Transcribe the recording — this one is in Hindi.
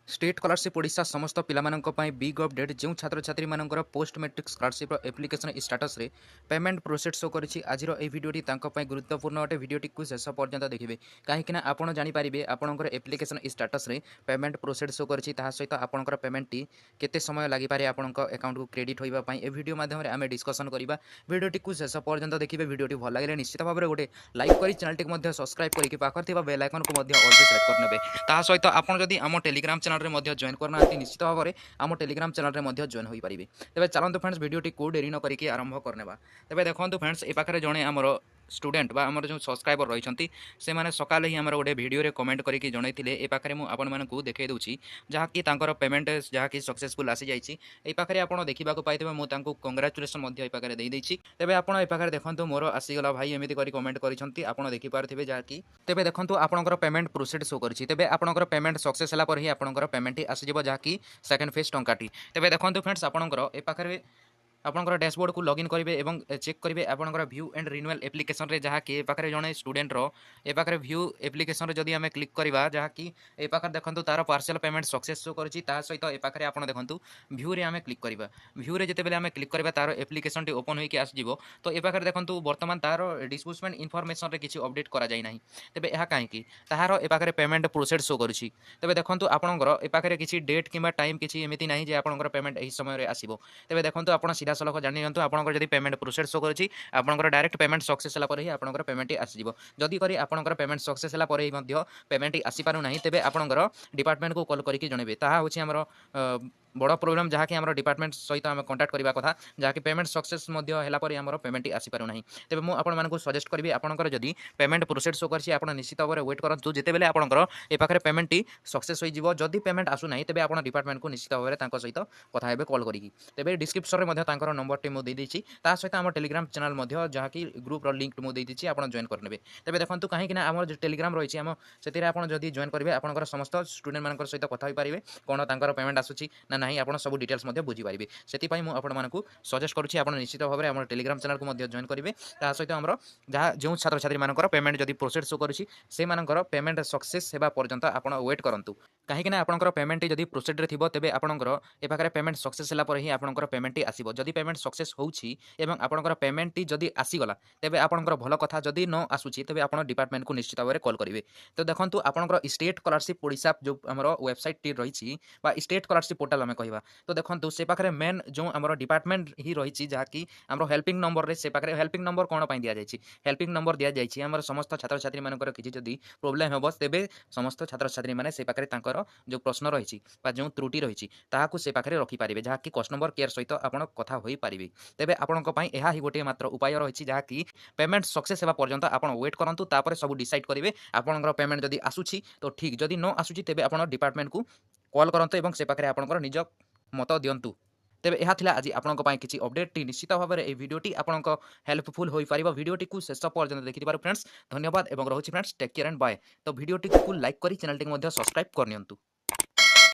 स्टेट स्कॉलरशिप ओडिशा समस्त पिलामानंक ପାଇଁ बिग अपडेट जो छात्र छात्री मानकर post matric scholarship application status रे पेमेंट प्रोसेस शो करिछि। आजिर ए भिडियोटी तांको ପାଇଁ गुरुत्वपूर्ण अटे। भिडियोटी को शेष पर्यंत देखिबे काहेकि ना आपण जानि परिबे आपनकर एप्लिकेशन स्टेटस रे पेमेंट प्रोसेस शो करिछि। ताहा सहित आपनकर पेमेंट टी केते समय लागि पारे आपनक अकाउंट को क्रेडिट होइबा ପାଇଁ ए भिडियो माध्यम रे आमे डिस्कशन करिबा। भिडियोटी को शेष पर्यंत देखिबे। भिडियोटी भल लागिले निश्चित भाव रे गोटे लाइक करी चैनल टी मध्ये सब्सक्राइब करी कि पाखर थिबा बेल आइकन को मध्ये ऑल पे सेट कर नेबे। ताहा सहित आपण जदि हम टेलीग्राम चैनल रे मध्ये जॉइन करना निश्चित भाव में आम टेलीग्राम चैनल रे मध्ये जॉइन होई परिबे। तेबे चलंतु फ्रेंड्स भिडियोटी को डेरी न करिकि आरंभ करनेबा। तेबे देखंतु फ्रेंड्स ए पाखरे जणे हमर स्टूडेंट बा हमर जो सब्सक्राइबर रहिसंती से माने सकाले ही हमर गोटे वीडियो रे कमेंट करिकि जणैथिले ए पाखरे मु आपन मानकु देखाइ दउछि जहा कि तांकर पेमेंट जहा कि सक्सेसफुल आसी जाइछि। ए पाखरे आपण देखिबा को पाइतबे मु तांकु कांग्रेचुलेशन मध्ये ए पाखरे देइ दैछि। तेबे आपण ए पाखरे देखंतु मोर आसी गला भाई एमिति करि कमेंट करिसंती आपण देखि पारथिबे जहा कि तेबे देखंतु आपनकर पेमेंट प्रोसेड शो करिछि। तेबे आपनकर पेमेंट सक्सेस हला पर ही आपनकर पेमेंट आसी जिवो जहा कि सेकंड फेज टंकाटी। तेबे देखंतु फ्रेंड्स आपनकर ए पाखरे आपनकर डैशबोर्ड को लॉगिन करेंगे एवं चेक करेंगे आपनकर व्यू एंड रिन्यूअल एप्लिकेशन रे जहा कि ए पाखरे जणे स्टूडेंट रो ए पाखरे व्यू एप्लिकेशन रे जदि हमें क्लिक करबा जहा कि ए पाखरे देखंतु तार पार्शियल पेमेंट सक्सेस शो करछि। ता सहित ए पाखरे आपण देखंतु व्यू रे हमें क्लिक करबा। व्यू रे जते बेले हमें क्लिक करबा तार एप्लिकेशन टी ओपन होई के आस जिवो। तो ए पाखरे देखंतु वर्तमान तार डिस्बर्समेंट इन्फॉर्मेशन रे किछि अपडेट करा जाय नाही। तेबे एहा काहे कि ताहार ए पाखरे पेमेंट प्रोसेस शो करछि। तेबे देखंतु आपनकर ए पाखरे किछि डेट किबा टाइम किछि एमिति नाही जे आपनकर पेमेंट एही समय रे आसीबो। तेबे देखंतु आपण सीधा सलख जानि नियंतु आपनकर जदि पेमेंट प्रोसेस शो करछि आपनकर डायरेक्ट पेमेंट सक्सेस हला पर ही आपनकर पेमेंट आसी जिवो। जदि करी आपनकर पेमेंट सक्सेस हला पर ही मध्य पेमेंट आसी पारु नाही तेबे आपनकर डिपार्टमेंट को कॉल करिकि जणेबे। ताहा होछि हमर बड़ प्रोब्लेम जहा कि हमर डिपार्टमेंट सहित हम कांटेक्ट करबा कथा जहा कि पेमेंट सक्सेस मध्य हला पर हमर पेमेंट आसी पारु नाही। तेबे मु आपन मानको सजेस्ट करबी आपनकर जदि पेमेंट प्रोसेस शो करछि आपण निश्चित भाव वेट करंतु जेते बेले आपनकर ए पाखरे पेमेंट टी सक्सेस होई जिवो। जदि पेमेंट आसु नाही तेबे आपण डिपार्टमेंट को निश्चित भाव तांको सहित कथा हेबे कॉल करिकि। तेबे डिस्क्रिप्शन रे मध्य तांकर नंबर टी मु दे दैछि। ता सहित हम टेलीग्राम चैनल मध्य जहा कि ग्रुप रो लिंक मु दे दैछि आपण जॉइन कर नेबे। तेबे देखंतु काहे कि ना हमर टेलीग्राम रहिछि हम सेतिरे आपण जदि जॉइन करबे आपनकर समस्त स्टूडेंट मानकर सहित कथा होई परिबे कोन तांकर पेमेंट आसुछि ना नाही आपण सब डिटेल्स मध्य बुझी पारिबे। सेति पई मु आपण मानकु सजेस्ट करूछि आपण निश्चित भाव में हमर टेलीग्राम चैनल को मध्य जॉइन करिवे। ता सहित हमर जहा जो छात्र छात्री मानकर पेमेंट जदि प्रोसेस शो करूछि से मानकर पेमेंट सक्सेस हेबा पर्यंत आपण वेट करंतु। काहे ना आपनकर पेमेंट जदि प्रोसेड रे थिबो तेबे आपनकर ए पाखरे पेमेंट सक्सेस हला पर ही आपनकर पेमेंट आसीबो। जदि पेमेंट सक्सेस होउछि एवं आपनकर पेमेंट टी जदि आसी गला तेबे आपनकर भलो कथा जदि न आसुछि तेबे आपण डिपार्टमेंट को निश्चित भाव में कॉल करिवे। तो देखंतु आपनकर स्टेट स्कॉलरशिप ओडिशा जो हमर वेबसाइट टी रहिछि बा स्टेट स्कॉलरशिप पोर्टल हमें कहबा। तो देखंतु से पाखरे मेन जो हमर डिपार्टमेंट ही रहिछि जहा कि हमर हेल्पिंग नंबर रे से पाखरे हेल्पिंग नंबर कोन पई दिया जाइछि हेल्पिंग नंबर दिया जाइछि हमर समस्त छात्र छात्री मानकर किछि जदि प्रॉब्लम हेबो तेबे समस्त छात्र छात्री माने से पाखरे तांकर जो प्रश्न रहिछि बा जो त्रुटि रहिछि ताहाकु से पाखरे रखि पारिबे जहा कि कस्टमर केयर सहित आपण कथा होई पारिबे। तेबे आपणक पई एहा ही गोटे मात्र उपाय रहिछि जहा कि पेमेंट सक्सेस हेबा पर्यंत आपण वेट करंतु तापर सब डिसाइड करिवे आपणकर पेमेंट जदि आसुछि तो ठीक जदि न आसुछि तेबे आपण डिपार्टमेंट को कॉल करंतु एवं से पाखरे आपणकर निज मत दियंतु। तेबे एहा थिला आज आपणक पई किछि अपडेट टी निश्चित भाव में ए वीडियोटी आपणक हेल्पफुल होई पारिबो। वीडियोटी को शेष पर्यंत देखिथिबारु फ्रेंड्स धन्यवाद एवं रहुछि friends take care and bye. तो वीडियोटी को लाइक करी चैनल टी मध्य सब्सक्राइब करनियंतु।